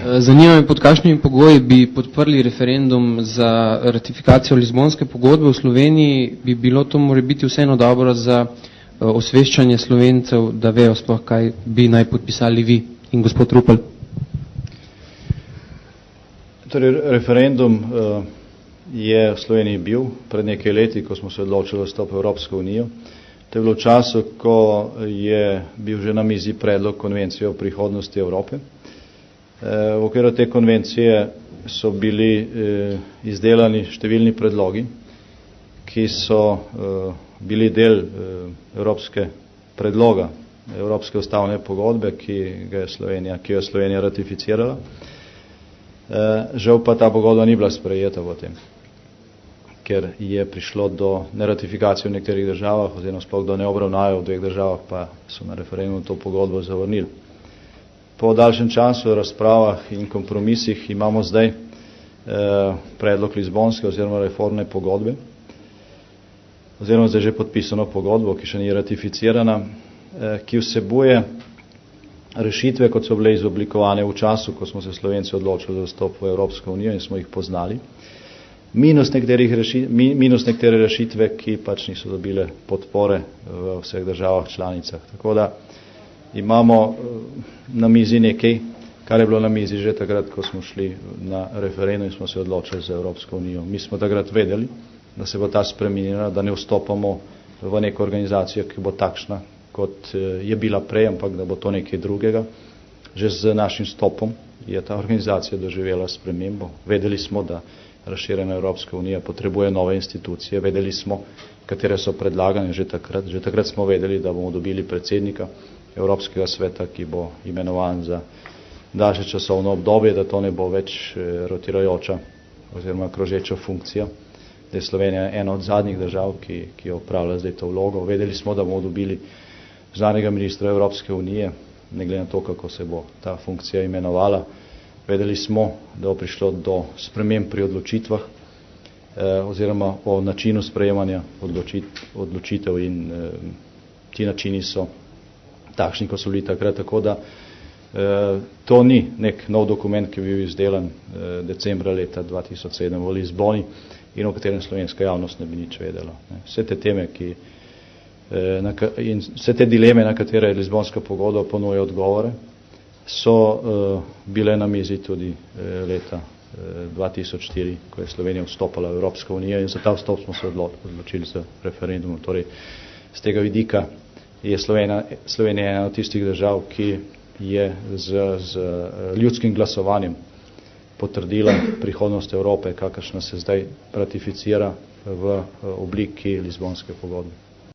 Zanima me, pod kakšnimi pogoji bi podprli referendum za ratifikacijo Lizbonske pogodbe v Sloveniji, bi bilo to more biti vseeno dobro za osveščanje Slovencev, da vejo sploh, kaj bi naj podpisali vi in gospod Rupel? Torej, referendum je v Sloveniji bil pred nekaj leti, ko smo se odločili vstop v Evropsko unijo. To je bilo v času, ko je bil že na mizi predlog konvencije o prihodnosti Evrope. V okviru te konvencije so bili izdelani številni predlogi, ki so bili del evropske predloga, Evropske ustavne pogodbe, ki jo je Slovenija ratificirala. Žal pa ta pogodba ni bila sprejeta v tem, ker je prišlo do neratifikacije v nekaterih državah, oziroma sploh do neobravnave v dveh državah, pa so na referendumu to pogodbo zavrnili. Po daljšem času, razpravah in kompromisih imamo zdaj predlog Lizbonske oziroma reformne pogodbe, oziroma zdaj že podpisano pogodbo, ki še ni ratificirana, ki vsebuje rešitve, kot so bile izoblikovane v času, ko smo se Slovenci odločili za vstop v Evropsko unijo in smo jih poznali, minus nekatere rešitve, ki pač niso dobile podpore v vseh državah članicah. Tako da imamo na mizi nekaj, kar je bilo na mizi že takrat, ko smo šli na referendum in smo se odločili za Evropsko unijo. Mi smo takrat vedeli, da se bo ta spremenila, da ne vstopamo v neko organizacijo, ki bo takšna, kot je bila prej, ampak da bo to nekaj drugega. Že z našim stopom je ta organizacija doživela spremembo. Vedeli smo, da razširjena Evropska unija potrebuje nove institucije, vedeli smo, katere so predlagane že takrat. Že takrat smo vedeli, da bomo dobili predsednika Evropskega sveta, ki bo imenovan za daljše časovno obdobje, da to ne bo več rotirajoča oziroma krožeča funkcija, da je Slovenija ena od zadnjih držav, ki opravlja zdaj to vlogo. Vedeli smo, da bomo dobili zunanjega ministra Evropske unije, ne glede na to, kako se bo ta funkcija imenovala. Vedeli smo, da bo prišlo do sprememb pri odločitvah oziroma o načinu sprejemanja odločitev in ti načini so takšni, kot so bili takrat, tako da to ni nek nov dokument, ki bi bil izdelan decembra leta 2007 v Lizboni in o katerem slovenska javnost ne bi nič vedela. Vse te teme, in vse te dileme, na katere Lizbonska pogodba ponuja odgovore, so bile na mizi tudi leta 2004, ko je Slovenija vstopala v Evropsko unijo in za ta vstop smo se odločili za referendum. Torej, z tega vidika je Slovenija ena od tistih držav, ki je z ljudskim glasovanjem potrdila prihodnost Evrope, kakršna se zdaj ratificira v obliki Lizbonske pogodbe.